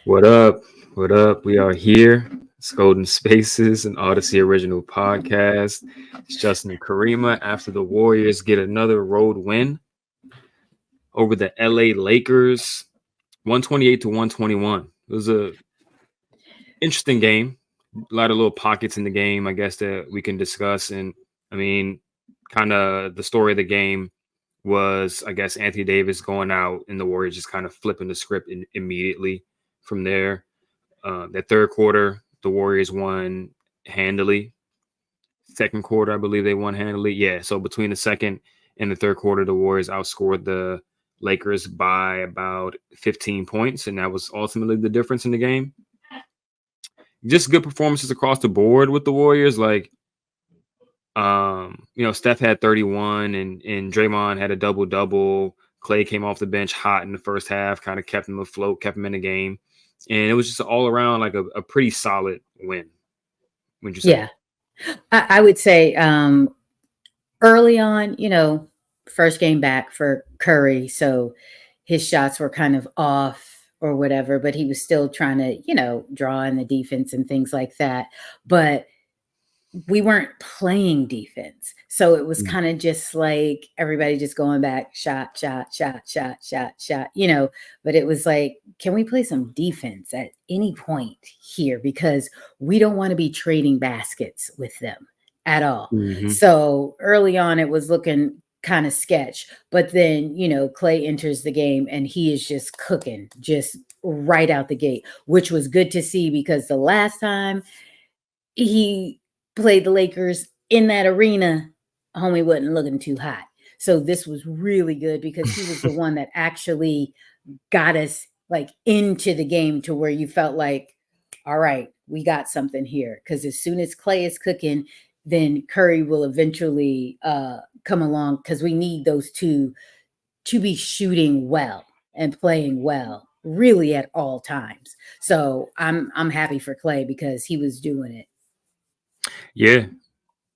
What up? What up? We are here. It's Golden Spaces, an Odyssey original podcast. It's Justin and Kariemah after the Warriors get another road win over the LA Lakers, 128 to 121. It was a interesting game. A lot of little pockets in the game, I guess, that we can discuss. And I mean, kind of the story of the game was, I guess, Anthony Davis going out and the Warriors just kind of flipping the script immediately from there. That third quarter, the Warriors won handily. Second quarter, I believe they won handily. Yeah. So between the second and the third quarter, the Warriors outscored the Lakers by about 15 points, and that was ultimately the difference in the game. Just good performances across the board with the Warriors. Like, Steph had 31, and Draymond had a double double. Klay came off the bench hot in the first half, kind of kept him afloat, kept him in the game, and it was just all around like a pretty solid win. Wouldn't you say? Yeah, I would say early on, first game back for Curry, so his shots were kind of off or whatever, but he was still trying to, draw in the defense and things like that. But we weren't playing defense. So it was Mm. kind of just like everybody just going back, shot, shot, shot, shot, shot, shot, but it was like, can we play some defense at any point here? Because we don't want to be trading baskets with them at all. Mm-hmm. So early on, it was looking kind of sketch. But then, Klay enters the game and he is just cooking, just right out the gate, which was good to see because the last time he played the Lakers in that arena, homie wasn't looking too hot. So this was really good because he was the one that actually got us like into the game to where you felt like, all right, we got something here. Because as soon as Klay is cooking, then Curry will eventually come along because we need those two to be shooting well and playing well really at all times. So I'm happy for Klay because he was doing it. Yeah.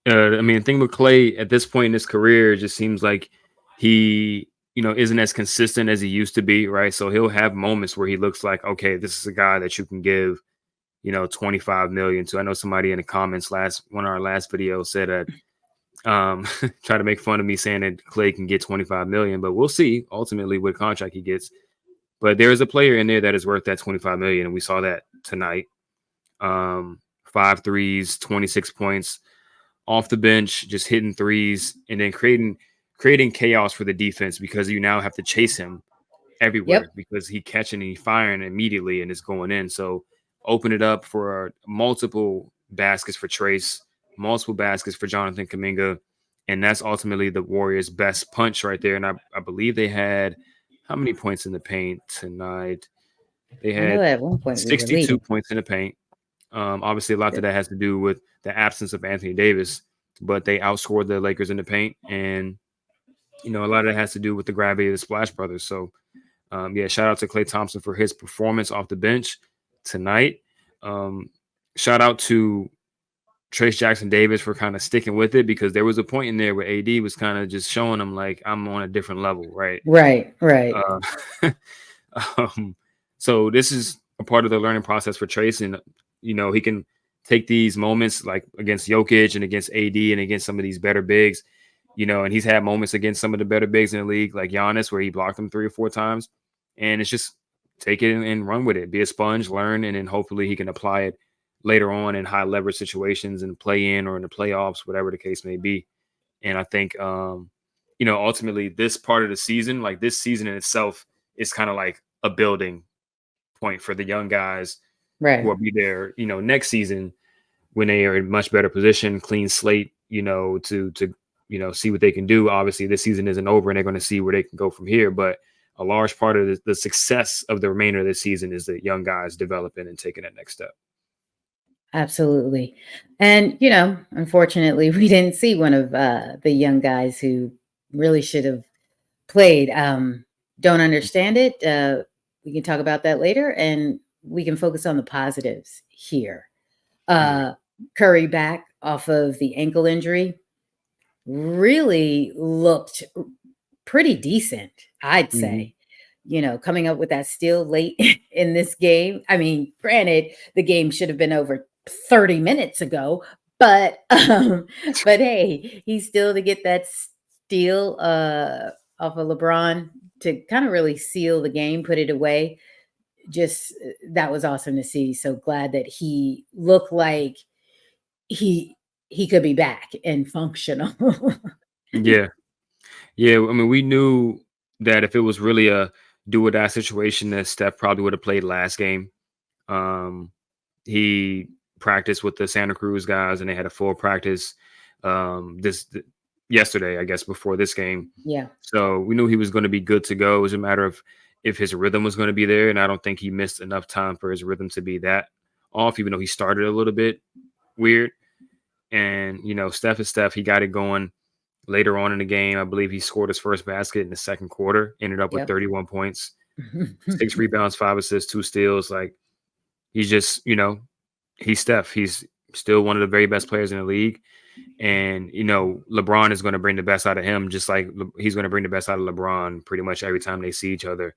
I mean, the thing with Klay at this point in his career, it just seems like he, isn't as consistent as he used to be, right? So he'll have moments where he looks like, okay, this is a guy that you can give, 25 million to. I know somebody in the comments one of our last videos said that try to make fun of me saying that Klay can get 25 million, but we'll see ultimately what contract he gets. But there is a player in there that is worth that 25 million, and we saw that tonight. 5 threes, 26 points off the bench, just hitting threes, and then creating chaos for the defense because you now have to chase him Yep. everywhere because he catching and he firing immediately and it's going in. So open it up for multiple baskets for Trace, multiple baskets for Jonathan Kaminga, and that's ultimately the Warriors' best punch right there. And I believe they had how many points in the paint tonight? They I know had at one point we were 62 leading. points in the paint. Obviously, a lot of that has to do with the absence of Anthony Davis, but they outscored the Lakers in the paint, and a lot of that has to do with the gravity of the Splash Brothers. So, yeah, shout out to Klay Thompson for his performance off the bench tonight. Um, Shout out to Trace Jackson Davis for kind of sticking with it because there was a point in there where AD was kind of just showing him like I'm on a different level, right? Right, right. Uh, um, so this is a part of the learning process for Trace, and he can take these moments like against Jokic and against AD and against some of these better bigs, and he's had moments against some of the better bigs in the league, like Giannis, where he blocked them 3 or 4 times, and it's just take it and run with it, be a sponge, learn, and then hopefully he can apply it later on in high leverage situations and play in or in the playoffs, whatever the case may be. And I think, ultimately this part of the season, like this season in itself, is kind of like a building point for the young guys who Right. will be there, next season when they are in much better position, clean slate, to see what they can do. Obviously, this season isn't over, and they're going to see where they can go from here. But a large part of the success of the remainder of the season is the young guys developing and taking that next step. Absolutely. And, unfortunately, we didn't see one of the young guys who really should have played. Don't understand it. We can talk about that later and we can focus on the positives here. Mhm. Uh, Curry back off of the ankle injury really looked pretty decent, I'd Mhm. say. coming up with that steal late in this game. I mean, granted, the game should have been over 30 minutes ago, but but hey, he's still to get that steal off of LeBron to kind of really seal the game, put it away. Just that was awesome to see. So glad that he looked like he could be back and functional. Yeah. Yeah. I mean, we knew that if it was really a do or die situation, that Steph probably would have played last game. Um, he practiced with the Santa Cruz guys, and they had a full practice yesterday, I guess, before this game. Yeah. So we knew he was going to be good to go. It was a matter of if his rhythm was going to be there, and I don't think he missed enough time for his rhythm to be that off, even though he started a little bit weird. And Steph is Steph. He got it going later on in the game. I believe he scored his first basket in the second quarter. Ended up with 31 points, 6 rebounds, 5 assists, 2 steals. Like he's just, he's Steph. He's still one of the very best players in the league. And, LeBron is going to bring the best out of him, just like he's going to bring the best out of LeBron pretty much every time they see each other.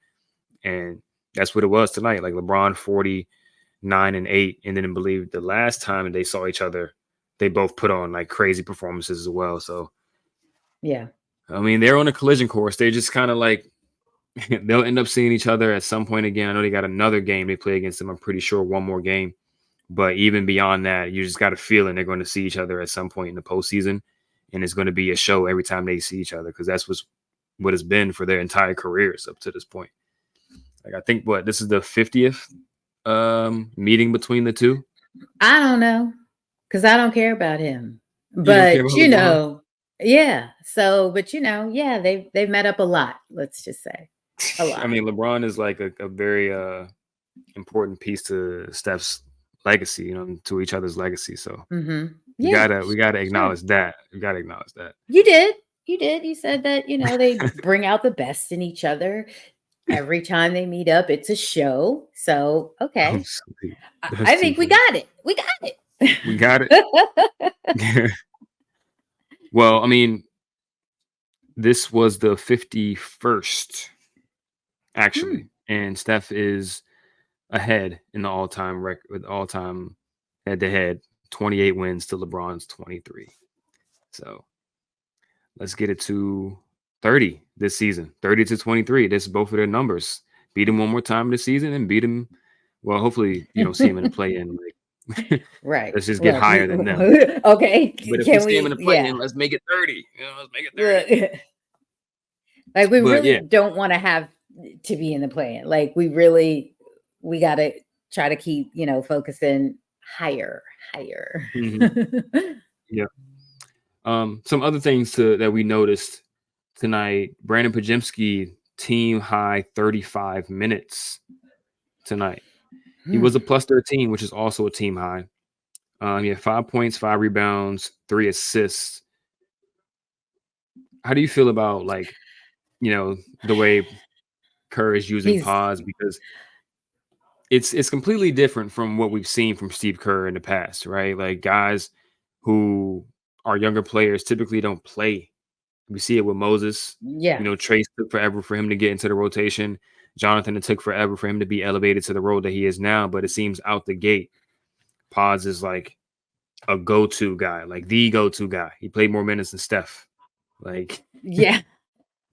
And that's what it was tonight. Like LeBron 49 and 8. And then I believe the last time they saw each other, they both put on like crazy performances as well. So, yeah. I mean, they're on a collision course. They're just kind of like, they'll end up seeing each other at some point again. I know they got another game they play against them. I'm pretty sure one more game. But even beyond that, you just got a feeling they're going to see each other at some point in the postseason. And it's going to be a show every time they see each other, because that's what it's been for their entire careers up to this point. Like, I think this is the 50th meeting between the two. I don't know, because I don't care about him. But yeah. So, but yeah, they've met up a lot. Let's just say a lot. I mean, LeBron is like a very important piece to Steph's legacy, to each other's legacy. So we gotta acknowledge that. We gotta acknowledge that. You did. You said that, they bring out the best in each other. Every time they meet up, it's a show. So, okay. I think we got it. We got it. Well, I mean, this was the 51st, actually. And Steph is ahead in the all-time record, with all-time head-to-head, 28 wins to LeBron's 23. So let's get it to 30 this season, 30 to 23. This is both of their numbers. Beat him one more time this season and beat him. Well, hopefully you don't see him in the play-in. Right. Let's just get higher than them. Okay. But if we see him in the play-in, let's make it 30. Let's make it 30. Like we really don't want to have to be in the play-in. Like we got to try to keep, focusing higher. Mm-hmm. Yeah. Some other things that we noticed tonight: Brandon Podziemski, team high 35 minutes tonight. He was a plus 13, which is also a team high. He had 5 points, 5 rebounds, 3 assists. How do you feel about the way Kerr is using Pods? Because it's completely different from what we've seen from Steve Kerr in the past, right? Like guys who are younger players typically don't play. We see it with Moses. Yeah. Trace took forever for him to get into the rotation. Jonathan, it took forever for him to be elevated to the role that he is now. But it seems out the gate, Pods is like a go-to guy, like the go-to guy. He played more minutes than Steph. Like, yeah.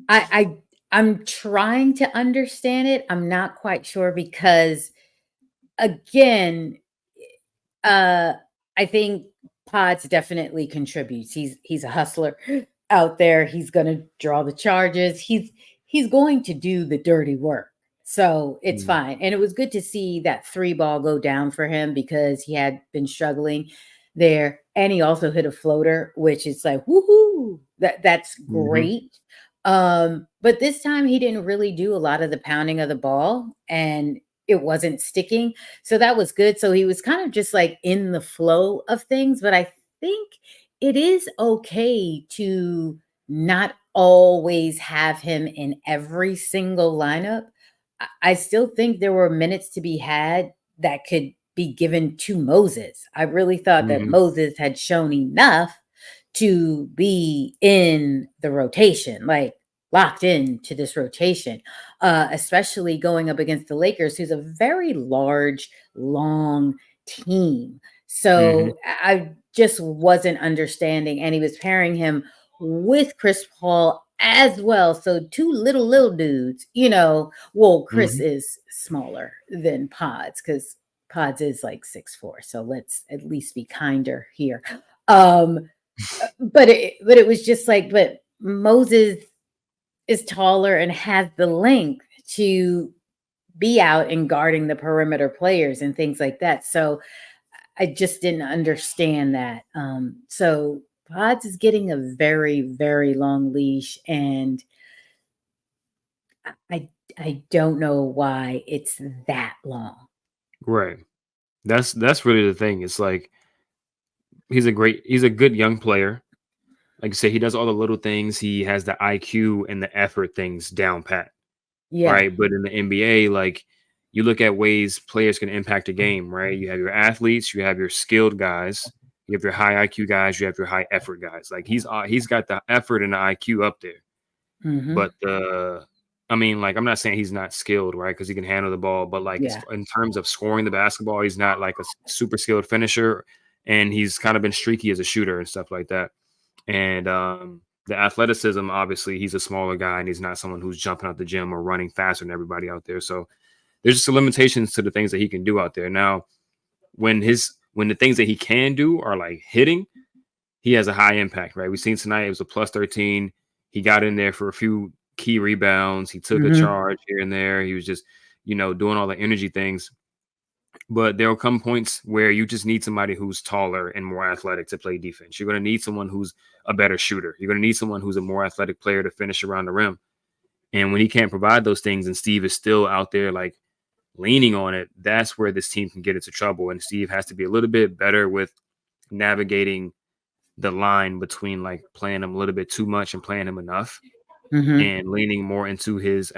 I'm trying to understand it. I'm not quite sure because, again, I think Pods definitely contributes. He's a hustler out there. He's going to draw the charges. He's going to do the dirty work. So it's fine. And it was good to see that 3 ball go down for him because he had been struggling there. And he also hit a floater, which is like, woohoo, that's great. But this time he didn't really do a lot of the pounding of the ball and it wasn't sticking. So that was good. So he was kind of just like in the flow of things. But I think it is okay to not always have him in every single lineup. I still think there were minutes to be had that could be given to Moses. I really thought that Moses had shown enough to be in the rotation. Like locked in to this rotation, especially going up against the Lakers, who's a very large, long team. Hmm. So I just wasn't understanding, and he was pairing him with Chris Paul as well. So two little dudes, Well, Chris Hmm. is smaller than Pods because Pods is like 6'4". So let's at least be kinder here. Um, but it was just like, but Moses is taller and has the length to be out and guarding the perimeter players and things like that. So I just didn't understand that. So Pods is getting a very, very long leash, and I don't know why it's that long. Right. That's really the thing. It's like he's a good young player. Like I say, he does all the little things. He has the IQ and the effort things down pat. Yeah. Right. But in the NBA, like you look at ways players can impact a game, right? You have your athletes, you have your skilled guys, you have your high IQ guys, you have your high effort guys. Like he's got the effort and the IQ up there. Hmm. But I mean, like I'm not saying he's not skilled, right? Because he can handle the ball, but like Yeah. in terms of scoring the basketball, he's not like a super skilled finisher, and he's kind of been streaky as a shooter and stuff like that. And the athleticism, obviously, he's a smaller guy, and he's not someone who's jumping out the gym or running faster than everybody out there. So there's just limitations to the things that he can do out there. Now, when the things that he can do are like hitting, he has a high impact, right? We've seen tonight it was a plus 13. He got in there for a few key rebounds. He took a Hmm. charge here and there. He was just, doing all the energy things. But there will come points where you just need somebody who's taller and more athletic to play defense. You're going to need someone who's a better shooter. You're going to need someone who's a more athletic player to finish around the rim. And when he can't provide those things and Steve is still out there like leaning on it, that's where this team can get into trouble. And Steve has to be a little bit better with navigating the line between like playing him a little bit too much and playing him enough, Hmm. and leaning more into his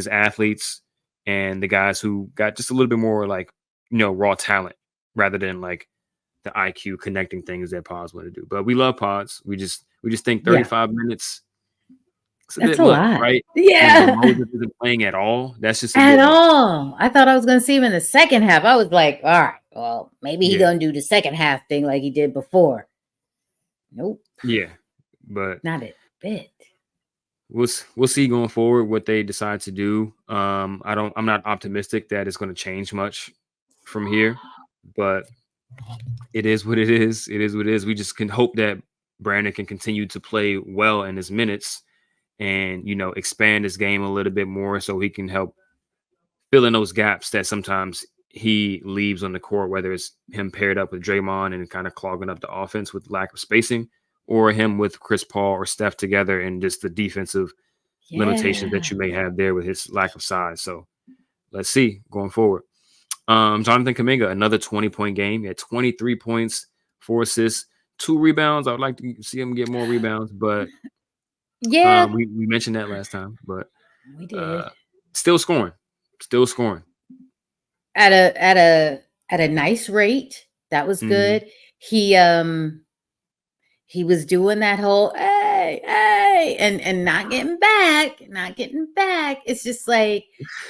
athletes and the guys who got just a little bit more like raw talent rather than like the IQ connecting things that Pods want to do. But we love Pods. We just think Yeah. 35 minutes. It's a That's bit a much, lot. right? When Yeah. Moses isn't playing at all, that's just a At bit much. all. I thought I was gonna see him in the second half. I was like, all right, well, maybe he Yeah, gonna do the second half thing like he did before. Nope, yeah. But not a bit. we'll see going forward what they decide to do. I'm not optimistic that it's going to change much from here, but it is what it is. It is what it is. We just can hope that Brandon can continue to play well in his minutes and expand his game a little bit more so he can help fill in those gaps that sometimes he leaves on the court, whether it's him paired up with Draymond and kind of clogging up the offense with lack of spacing, or him with Chris Paul or Steph together and just the defensive limitations that Yeah. you may have there with his lack of size. So let's see going forward. Jonathan Kaminga, another 20-point game. He had 23 points, 4 assists, 2 rebounds. I would like to see him get more rebounds, but Yeah, we mentioned that last time. But we uh, did. still scoring, still scoring. At a nice rate. That was Hmm. good. He um he was doing that whole hey, and not getting back, not getting back. It's just like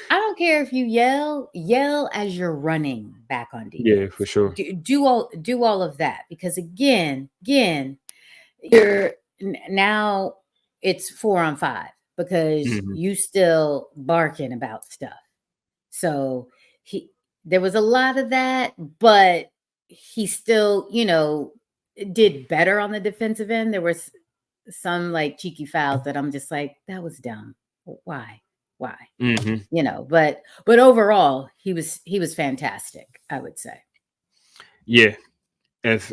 I don't care if you yell as you're running back on Yeah, defense. for sure. Do all of that because again, you're now it's 4 on 5 because Hmm. you still barking about stuff. So he there was a lot of that, but he still, did better on the defensive end. There was some like cheeky fouls that I'm just like, that was dumb. Why? Why? Hmm. But overall, he was fantastic, I would say. Yeah. If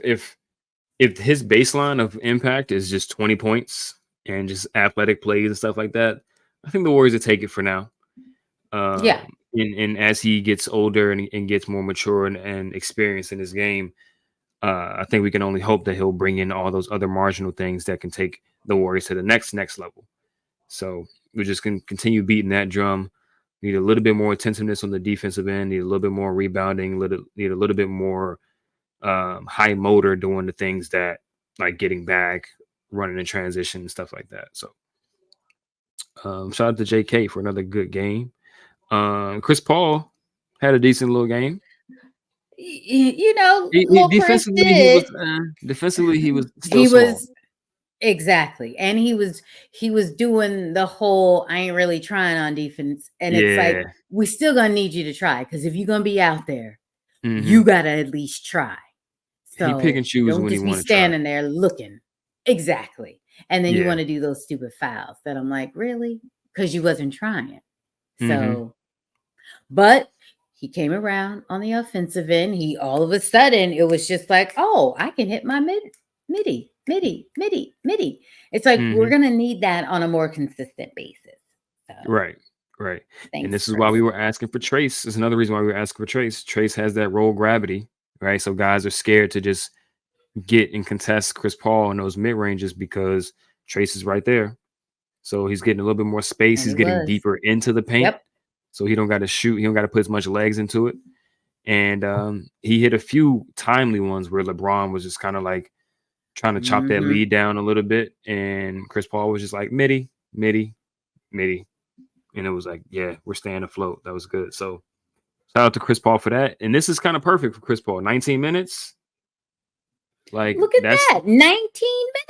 his baseline of impact is just 20 points and just athletic plays and stuff like that, I think the Warriors will take it for now. Yeah. And as he gets older and gets more mature and experienced in his game, I think we can only hope that he'll bring in all those other marginal things that can take the Warriors to the next level. So we just can continue beating that drum. Need a little bit more attentiveness on the defensive end. Need a little bit more rebounding. Need a little bit more high motor doing the things that like getting back, running in transition, and stuff like that. So Shout out to JK for another good game. Chris Paul had a decent little game. Little Chris did. Defensively he was still He small. was exactly, and he was doing the whole I ain't really trying on defense, and it's like Yeah. we still gonna need you to try because if you're gonna be out there, Mm-hmm. you gotta at least try. He pick So and choose don't when he just be want to try. standing there looking. Exactly. And then you Yeah. want to do those stupid fouls that I'm like, really? Because you wasn't trying. Mm-hmm. So, but he came around on the offensive end. He all of a sudden it was just like, oh, I can hit my midi. It's like we're Mm-hmm. gonna need that on a more consistent basis. So Right. Right. And thanks, this is why we Chris. were asking for Trace. It's another reason why we were asking for Trace. Trace has that roll gravity, right? So guys are scared to just get and contest Chris Paul in those mid ranges because Trace is right there. So he's getting a little bit more space. And He's he getting was. deeper into the paint. Yep. So he don't got to shoot. He don't got to put as much legs into it. And he hit a few timely ones where LeBron was just kind of like trying to chop that Mm-hmm. lead down a little bit. And Chris Paul was just like, midi, midi, midi. And it was like, yeah, we're staying afloat. That was good. So shout out to Chris Paul for that. And this is kind of perfect for Chris Paul. 19 minutes. Like Look at that's that. 19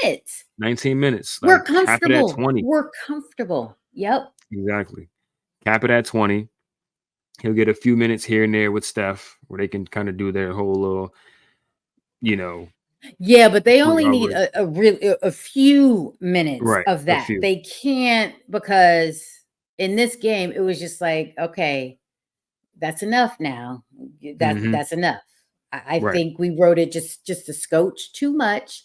minutes. 19 minutes. We're Like cap it at comfortable. 20. We're comfortable. Yep. Exactly. Cap it at 20. He'll get a few minutes here and there with Steph where they can kind of do their whole little, you know, Yeah, but they only need rivalry. a few minutes Right. of A that. few. They can't because in this game it was just like, okay, that's enough now. Hmm. That's enough. I Right. think we wrote it just a scotch too much.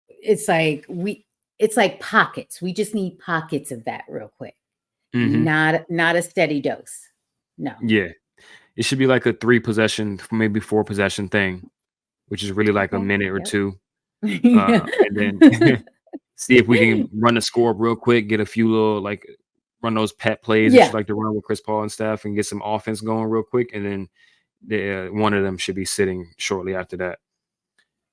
It's like it's like pockets. We just need pockets of that real quick. Hmm. Not a steady dose. No. Yeah. It should be like a 3 possession, maybe 4 possession thing, which is really like a Okay. minute or Yep. two. Yeah. And then see if we can run the score up real quick, get a few little like run those pet plays that you Yeah. like to run with Chris Paul and stuff, and get some offense going real quick. And then one of them should be sitting shortly after that.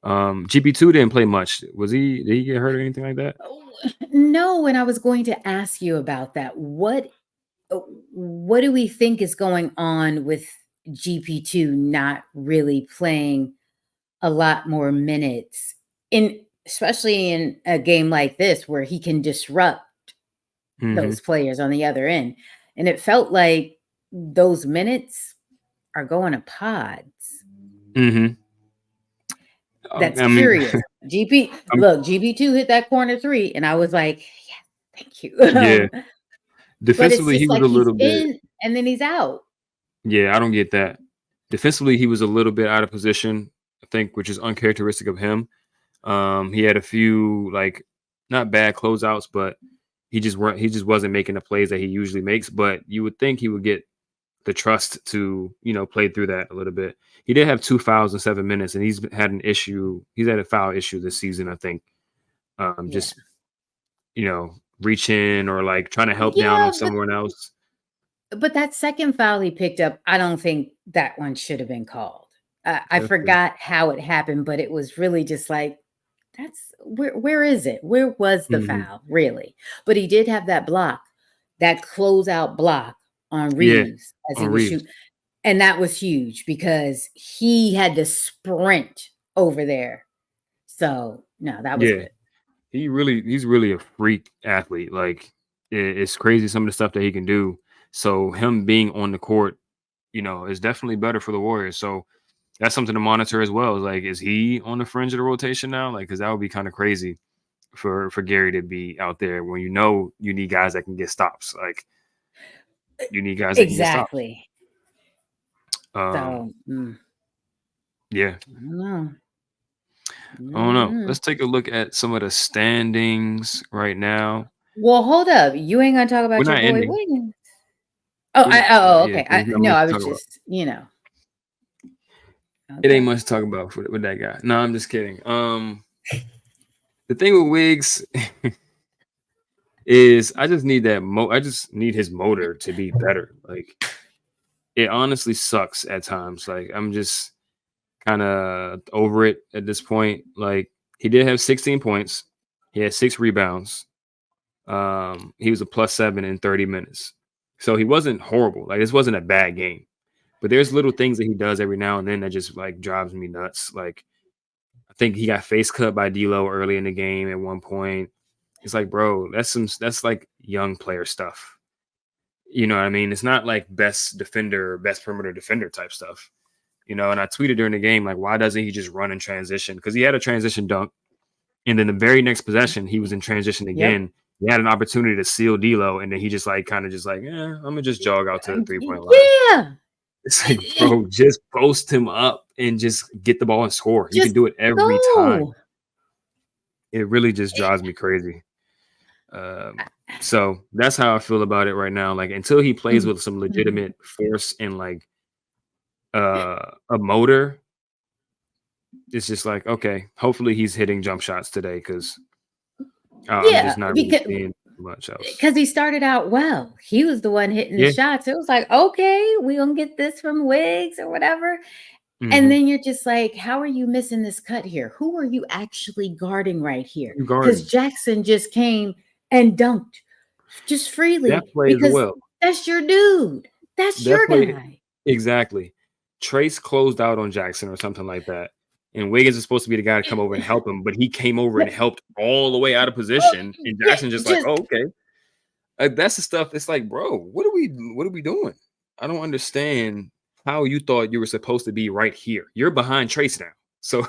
GP2 didn't play much. Did he get hurt or anything like that? Oh, no, and I was going to ask you about that. What do we think is going on with GP2 not really playing a lot more minutes in especially in a game like this where he can disrupt Hmm. those players on the other end. And it felt like those minutes are going to Pods. Hmm. That's I mean, curious. I'm, GP2 hit that corner three, and I was like, yeah, thank you. yeah. But it's Defensively, he just was like a he's little bit. in and then he's out. Yeah, I don't get that. Defensively, he was a little bit out of position, I think, which is uncharacteristic of him. He had a few like not bad closeouts, but he just wasn't making the plays that he usually makes. But you would think he would get the trust to play through that a little bit. He did have 2 fouls in 7 minutes, and he's had an issue. He's had a foul issue this season, I think. Yeah. Just reaching or like trying to help down Yeah, on someone else. but that second foul he picked up, I don't think that one should have been called. I That's true. forgot how it happened, but it was really just like, that's where is it? Where was the Mhm. foul, really? But he did have that block, that closeout block on Yeah, Reeves as he on was Reeves. shooting. And that was huge because he had to sprint over there. So no, that was Yeah, good. he's really a freak athlete. Like it's crazy some of the stuff that he can do. So him being on the court, is definitely better for the Warriors. So that's something to monitor as well. Is like, is he on the fringe of the rotation now? Like, because that would be kind of crazy for Gary to be out there when you need guys that can get stops. Like you need guys that can get stops. Exactly. Um, So yeah, I don't know. I don't know. Mhm. Let's take a look at some of the standings right now. Well, hold up. You ain't gonna talk We're about your not boy ending. Wiggins. Oh, We're not. Yeah, okay. there's not No, much I to was talk about. just, It ain't okay. much to talk about with that guy. No, I'm just kidding. The thing with Wiggs is I just need I just need his motor to be better. Like it honestly sucks at times. Like I'm just kind of over it at this point. Like he did have 16 points. He had 6 rebounds. He was a +7 in 30 minutes. So he wasn't horrible. Like, this wasn't a bad game. But there's little things that he does every now and then that just like drives me nuts. Like, I think he got face cut by D'Lo early in the game at one point. It's like, bro, that's like young player stuff. You know what I mean? It's not like best defender, best perimeter defender type stuff. You know, and I tweeted during the game, like, why doesn't he just run in transition? Because he had a transition dunk. And then the very next possession, he was in transition Yep. again. He had an opportunity to seal D'Lo, and then he just like kind of just like, I'm gonna just jog out to the 3-point line. Yeah. It's like, bro, just post him up and just get the ball and score. You can Just do it every time. go. It really just drives me crazy. So that's how I feel about it right now. Like, until he plays with some legitimate force and like a motor, it's just like, okay, hopefully he's hitting jump shots today, because I'm just not really seeing much else. Because he started out well. He was the one hitting the shots. It was like, okay, we gonna get this from Wiggs or whatever. And then you're just like, how are you missing this cut here? Who are you actually guarding right here? Because Jackson just came and dunked just freely. That plays because well. That's your dude. That's your guy. Exactly. Trace closed out on Jackson or something like that. And Wiggins is supposed to be the guy to come over and help him, but he came over and helped all the way out of position. And Jackson just like, oh, okay. That's the stuff. It's like, bro, what are we doing? I don't understand how you thought you were supposed to be right here. You're behind Trace now. So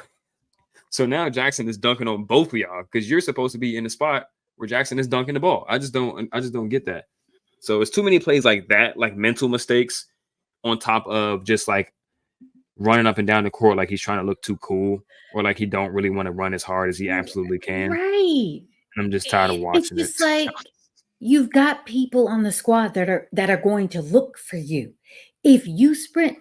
now Jackson is dunking on both of y'all because you're supposed to be in the spot where Jackson is dunking the ball. I just don't get that. So it's too many plays like that, like mental mistakes on top of just like running up and down the court like he's trying to look too cool, or like he don't really want to run as hard as he absolutely can. Right. And I'm just tired of watching it. It's just like, you've got people on the squad that are going to look for you. If you sprint,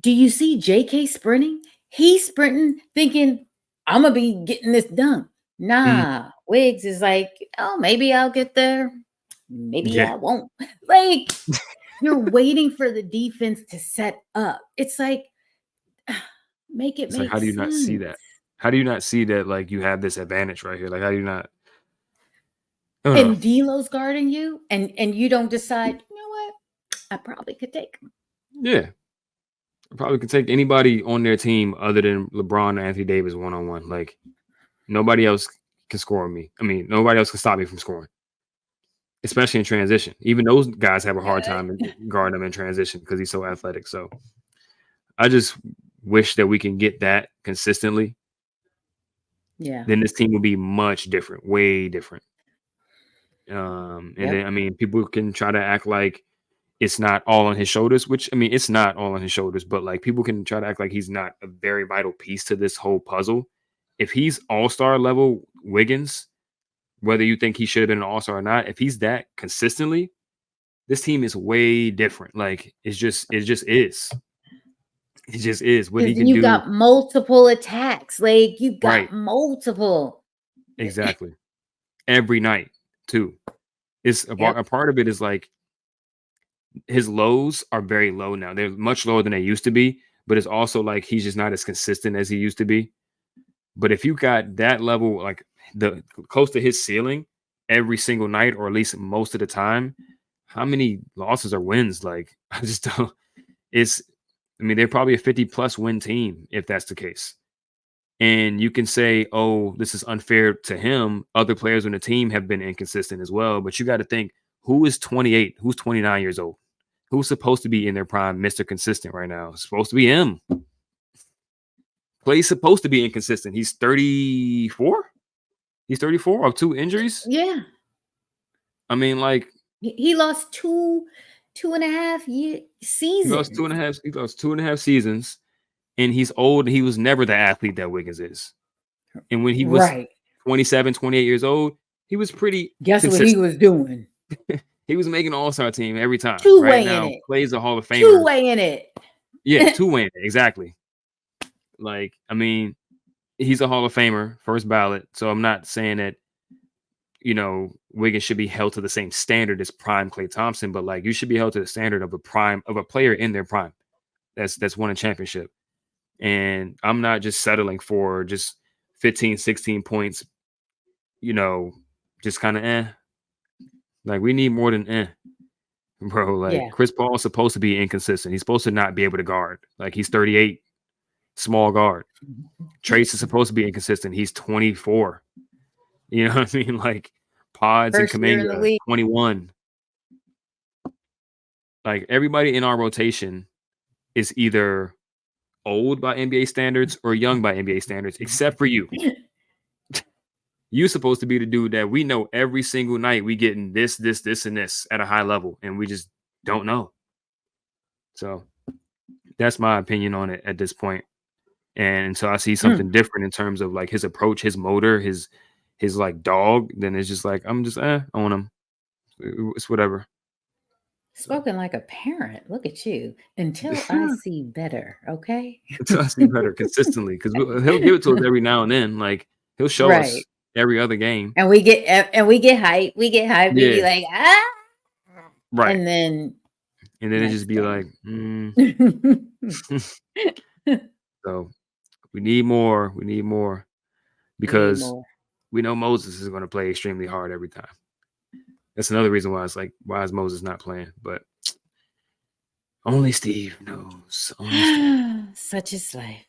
do you see JK sprinting? He's sprinting thinking, I'm gonna be getting this done. Nah, Wiggs is like, oh, maybe I'll get there. Maybe I won't. Like, you're waiting for the defense to set up. It's like, make it make like, how do you not see that? How do you not see that, like, you have this advantage right here? Like, how do you not? And D'Lo's guarding you, and you don't decide, you know what? I probably could take him. Yeah. I probably could take anybody on their team other than LeBron and Anthony Davis one-on-one. Like, nobody else can score on me. I mean, nobody else can stop me from scoring, especially in transition. Even those guys have a hard time guarding him in transition because he's so athletic. So I just wish that we can get that consistently. Yeah. Then this team will be much different, way different. And then, I mean, people can try to act like it's not all on his shoulders, which, I mean, it's not all on his shoulders, but like, people can try to act like he's not a very vital piece to this whole puzzle. If he's all-star level Wiggins, whether you think he should have been an all-star or not, if he's that consistently, this team is way different. Like, it just is. It just is what he can do. You've got multiple attacks. Like, you've got multiple. Exactly. Every night, too. It's a part of it is like, his lows are very low now. They're much lower than they used to be, but it's also like he's just not as consistent as he used to be. But if you got that level, like the close to his ceiling every single night, or at least most of the time, how many losses or wins? Like, I just don't. I mean, they're probably a 50+ win team if that's the case. And you can say, oh, this is unfair to him. Other players on the team have been inconsistent as well. But you got to think, who is 28? Who's 29 years old? Who's supposed to be in their prime, Mr. Consistent right now? It's supposed to be him. Klay's supposed to be inconsistent. He's 34. He's 34 of 2 injuries. Yeah. I mean, like, he lost two and a half seasons. He lost 2.5 seasons, and he's old. He was never the athlete that Wiggins is. And when he was 27, 28 years old, he was pretty. Guess consistent. What he was doing? He was making an all-star team every time. Two-way in it. Plays a Hall of Famer. Two-way in it. Yeah, two-way in it. Exactly. Like, I mean, he's a Hall of Famer, first ballot. So I'm not saying that, you know, Wiggins should be held to the same standard as prime Klay Thompson, but like, you should be held to the standard of a player in their prime that's won a championship. And I'm not just settling for just 15, 16 points, you know, just kind of Like we need more than bro. Like Yeah. Chris Paul is supposed to be inconsistent. He's supposed to not be able to guard. Like he's 38, small guard. Trace is supposed to be inconsistent. He's 24. You know what I mean? Like Pods and First year in the Kuminga, league. 21. Like everybody in our rotation is either old by NBA standards or young by NBA standards, except for you. You're supposed to be the dude that we know every single night we getting this, and this at a high level, and we just don't know. So that's my opinion on it at this point. And so I see something different in terms of like his approach, his motor, his like dog. Then it's just like I'm just on him. It's whatever. Spoken like a parent. Look at you. Until I see better. Okay. Until I see better consistently, because he'll give it to us every now and then. Like he'll show us every other game, and we get hype. We get hype. We be like right, and then it just be like. So we need more. We need more because we know Moses is going to play extremely hard every time. That's another reason why it's like, why is Moses not playing? But only Steve knows. Only Steve. Such is life.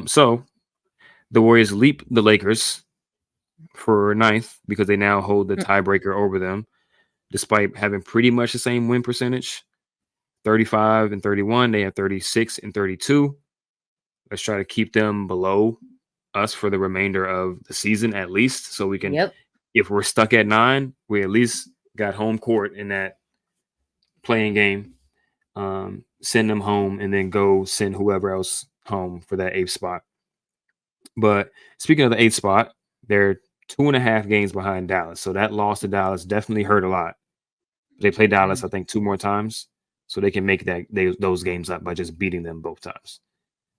So the Warriors leap the Lakers for 9th because they now hold the tiebreaker over them, despite having pretty much the same win percentage. 35 and 31. They have 36 and 32. Let's try to keep them below us for the remainder of the season, at least, so we can. If we're stuck at 9, we at least got home court in that playing game. Send them home and then go send whoever else home for that 8th spot. But speaking of the 8th spot, they're 2.5 games behind Dallas. So that loss to Dallas definitely hurt a lot. They play Dallas, I think, 2 more times. So they can make those games up by just beating them both times.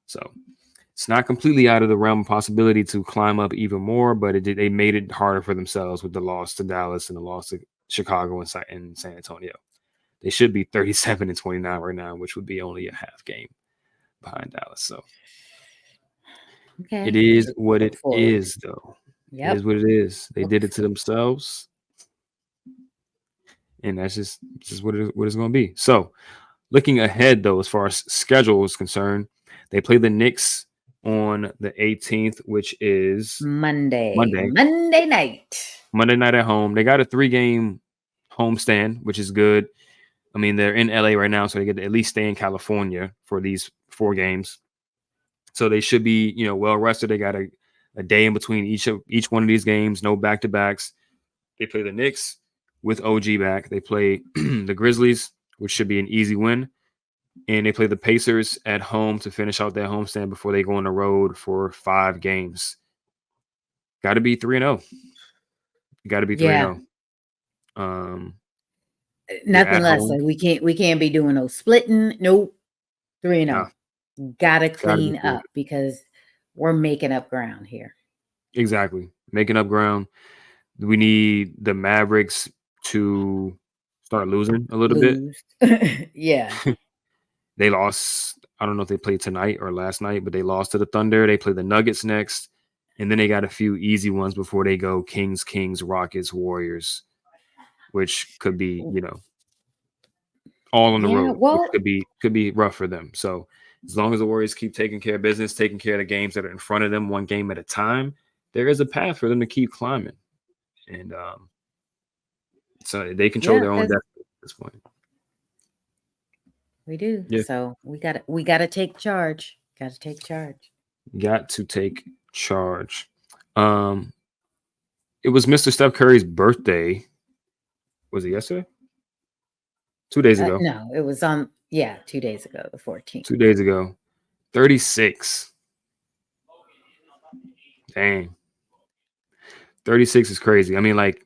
So it's not completely out of the realm of possibility to climb up even more, but they made it harder for themselves with the loss to Dallas and the loss to Chicago and San Antonio. They should be 37 and 29 right now, which would be only a half game behind Dallas. So it is what it is, though. It is what it is. They did it to themselves. And that's just what it's going to be. So looking ahead, though, as far as schedule is concerned, they play the Knicks on the 18th, which is Monday night. Monday night at home. They got a 3-game homestand, which is good. I mean, they're in LA right now, so they get to at least stay in California for these 4 games. So they should be, well rested. They got a day in between each one of these games, no back-to-backs. They play the Knicks with OG back. They play the Grizzlies, which should be an easy win. And they play the Pacers at home to finish out their homestand before they go on the road for 5 games. Got to be 3-0. Got to be 3-0. Nothing less. Like we can't be doing no splitting. Nope. 3-0. Gotta clean up because we're making up ground here. Exactly. Making up ground. We need the Mavericks to start losing a little bit. Yeah. They lost. I don't know if they played tonight or last night, but they lost to the Thunder. They play the Nuggets next. And then they got a few easy ones before they go Kings, Rockets, Warriors, which could be, all on the road, which could be rough for them. So as long as the Warriors keep taking care of business, taking care of the games that are in front of them, 1 game at a time, there is a path for them to keep climbing. And so they control their own destiny at this point. We do. Yeah. So we gotta take charge. Got to take charge. It was Mr. Steph Curry's birthday. Was it yesterday? 2 days ago. No, it was 2 days ago, the 14th. 2 days ago. 36. Dang. 36 is crazy. I mean, like,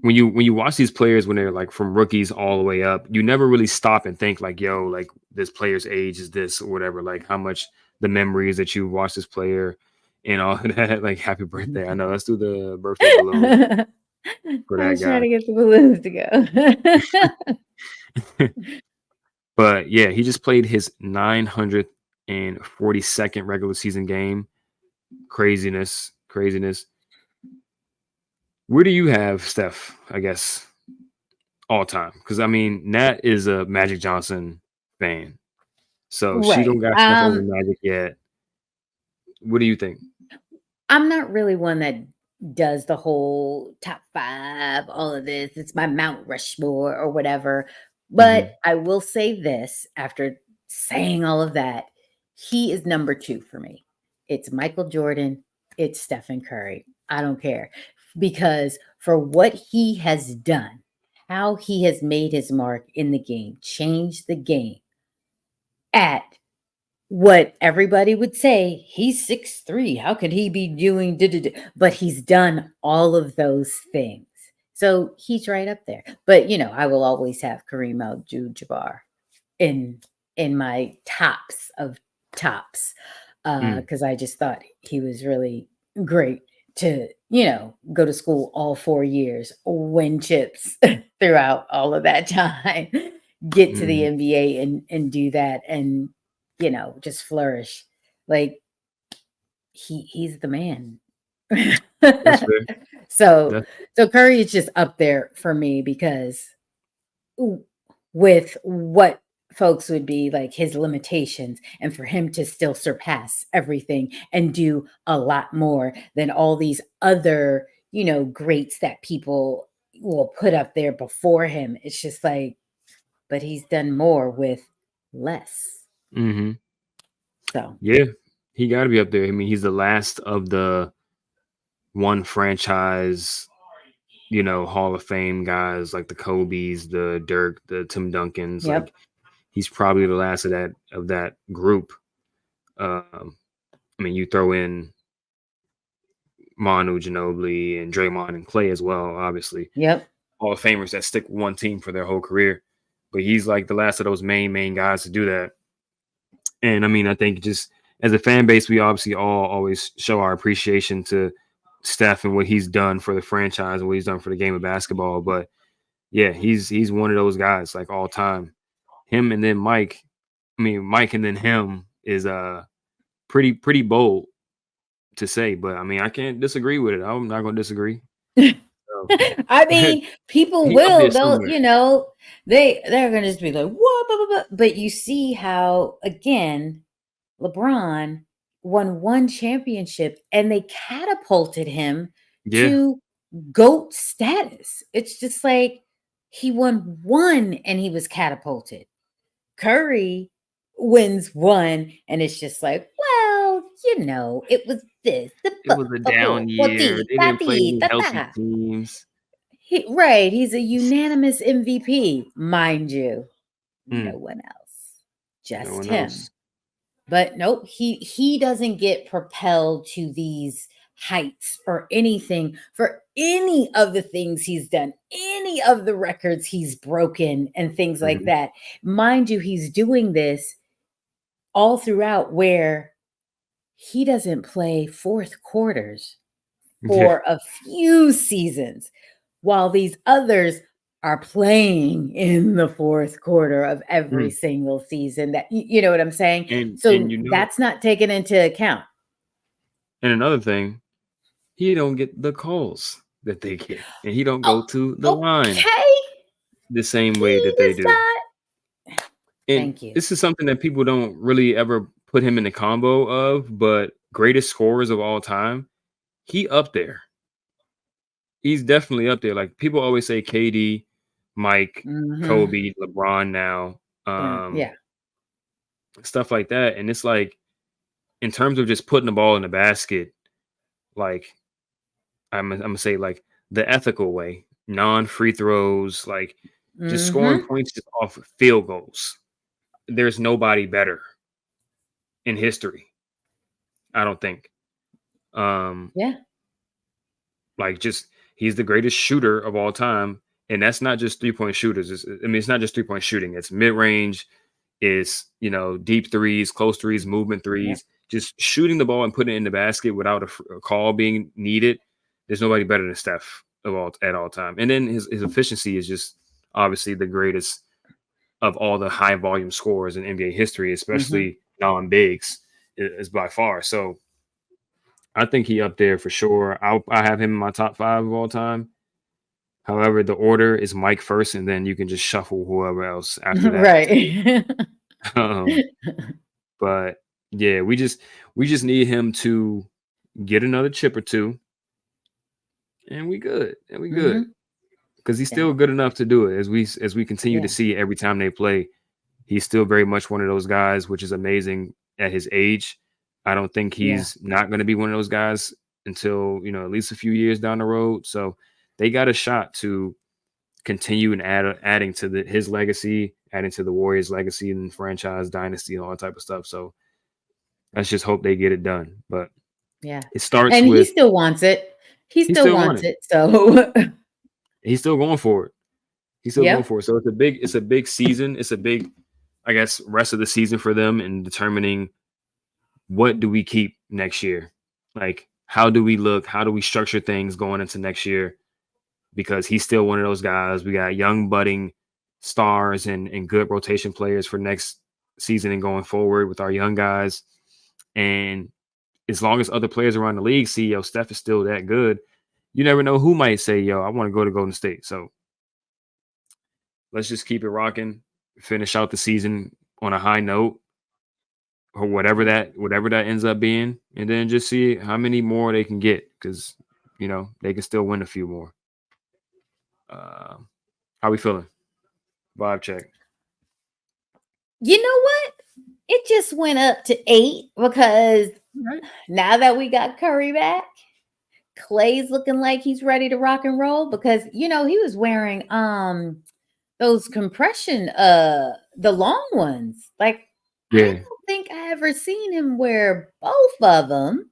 when you watch these players when they're like from rookies all the way up, you never really stop and think like, yo, like this player's age is this or whatever, like how much the memories that you watch this player and all that. Like, happy birthday. I know. Let's do the birthday balloon for that guy. Trying to get the balloons to go. But yeah, he just played his 942nd regular season game. Craziness. Where do you have Steph, I guess, all time? Because I mean, Nat is a Magic Johnson fan. So she Right. don't got Steph over Magic yet. What do you think? I'm not really one that does the whole top 5, all of this. It's my Mount Rushmore or whatever. But Mhm. I will say this after saying all of that, he is number 2 for me. It's Michael Jordan, it's Stephen Curry. I don't care because for what he has done, how he has made his mark in the game, changed the game at what everybody would say, he's 6'3". How could he be doing But he's done all of those things. So he's right up there. But I will always have Kareem Abdul-Jabbar in in my tops of tops. Mm. Because I just thought he was really great to, go to school all 4 years, win chips throughout all of that time, get to the Mhm. NBA and do that and just flourish. Like he's the man. That's fair. so That's so Curry is just up there for me because with what folks would be like his limitations and for him to still surpass everything and do a lot more than all these other greats that people will put up there before him. It's just like, but he's done more with less. mhm. So Yeah, he got to be up there. I mean, he's the last of the one franchise, Hall of Fame guys like the Kobe's, the Dirk, the Tim Duncans. yep. Like he's probably the last of that group. I mean, you throw in Manu Ginobili and Draymond and Clay as well, obviously. Yep. Hall of Famers that stick with one team for their whole career. But he's like the last of those main guys to do that. And I mean, I think just as a fan base, we obviously all always show our appreciation to Steph and what he's done for the franchise and what he's done for the game of basketball. But yeah, he's one of those guys like all time. Him and then Mike. I mean, Mike and then him is pretty bold to say, but I mean, I can't disagree with it. I'm not gonna disagree. So, I mean, people he up will. there They'll, somewhere. they're gonna just be like, what? Blah, blah, blah. But you see how again, LeBron won one championship and they catapulted him Yeah. to GOAT status. It's just like he won one and he was catapulted. Curry wins one, and it's just like, well, it was this, the It was a down year. They didn't play any healthy ta. teams. Right, he's a unanimous MVP, mind you. No Mm, one else, no just one him. else. But nope, he doesn't get propelled to these heights or anything for any of the things he's done, any of the records he's broken and things like Mhm. that. Mind you, he's doing this all throughout where he doesn't play fourth quarters Yeah. for a few seasons, while these others are playing in the fourth quarter of every Mm. single season. That you know what I'm saying? And So that's not taken into account. and another thing, he don't get the calls that they get, and he don't go Oh, to the line okay. the same way He that they does do. not. And Thank you. this is something that people don't really ever put him in the combo of, but greatest scorers of all time, he up there. He's definitely up there. Like people always say KD, Mike, Hmm. Kobe, LeBron now, Yeah. stuff like that. And it's like in terms of just putting the ball in the basket, like I'm gonna say like the ethical way, non-free throws, like just scoring Hmm. points just off of field goals. There's nobody better in history, I don't think. Um, Yeah. like just he's the greatest shooter of all time. And that's not just 3-point shooters. I mean, it's not just 3-point shooting. It's mid range, it's deep threes, close threes, movement Yep. threes, just shooting the ball and putting it in the basket without a call being needed. There's nobody better than Steph at all time. And then his efficiency is just obviously the greatest of all the high volume scorers in NBA history, Hmm. especially non bigs, is by far. So I think he up there for sure. I have him in my top 5 of all time. However, the order is Mike first, and then you can just shuffle whoever else after that. Right. Um, but yeah, we just need him to get another chip or two, and we good, and we good. Mhm. Because he's Yeah. still good enough to do it. As we continue to Yeah. see every time they play, he's still very much one of those guys, which is amazing at his age. I don't think Yeah. he's not going to be one of those guys until at least a few years down the road. So they got a shot to continue and adding to his legacy, adding to the Warriors' legacy and franchise dynasty and all that type of stuff. So let's just hope they get it done. But Yeah. it starts And he with still wants it. He he still still want wants it. it. So He's still going for it. He's still going yep. for it. So it's a big season. It's a big, I guess, rest of the season for them in determining what do we keep next year. Like, how do we look? How do we structure things going into next year? Because he's still one of those guys. We got young budding stars and good rotation players for next season and going forward with our young guys. And as long as other players around the league see, yo, Steph is still that good, you never know who might say, yo, I want to go to Golden State. So let's just keep it rocking, finish out the season on a high note, or whatever that ends up being, and then just see how many more they can get because they can still win a few more. Uh, how we feeling? Vibe check. You know what? It just went up to 8 because Right. now that we got Curry back, Clay's looking like he's ready to rock and roll because he was wearing those compression the long ones. Like I Yeah, don't think I ever seen him wear both of them.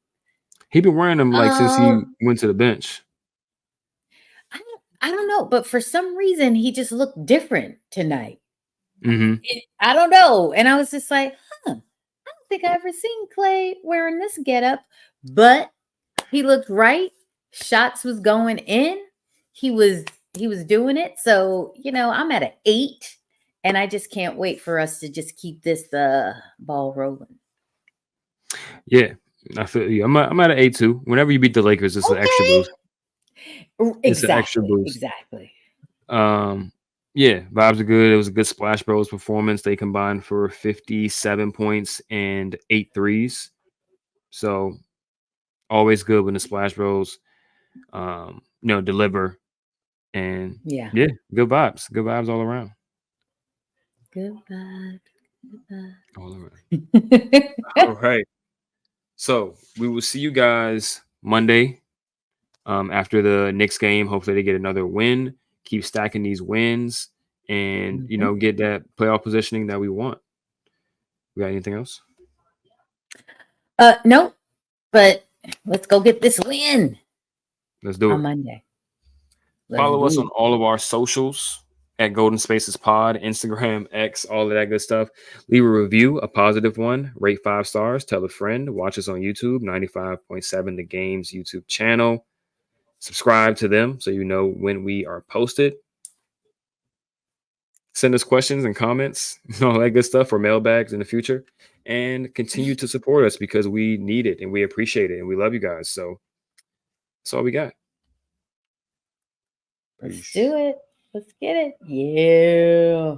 he been wearing them like since he Um went to the bench. I don't know, but for some reason he just looked different tonight. Hmm. I don't know. And I was just like, I don't think I ever seen Klay wearing this getup, but he looked right. Shots was going in. He was he was doing it. So, I'm at an 8 and I just can't wait for us to just keep this ball rolling. Yeah, I feel you. I'm at an 8-2. Whenever you beat the Lakers, it's an extra boost. Okay. It's an extra Exactly. boost. Exactly. Um, yeah, vibes are good. It was a good Splash Bros performance. They combined for 57 points and 8 threes. So always good when the Splash Bros, deliver. And Yeah. yeah, good vibes all around, Goodbye. all around. All Goodbye. right. So we will see you guys Monday. After the Knicks game, hopefully they get another win. Keep stacking these wins, and Mhm. get that playoff positioning that we want. We got anything else? No, but let's go get this win Let's do on it. Monday. Let's Follow us do on it. all of our socials at Golden Spaces Pod, Instagram, X, all of that good stuff. Leave a review, a positive one, rate 5 stars, tell a friend, watch us on YouTube, 95.7 The Game's YouTube channel. Subscribe to them so you know when we are posted. Send us questions and comments, all that good stuff for mailbags in the future. And continue to support us because we need it and we appreciate it and we love you guys. So that's all we got. Let's Peace. do it. Let's get it. Yeah.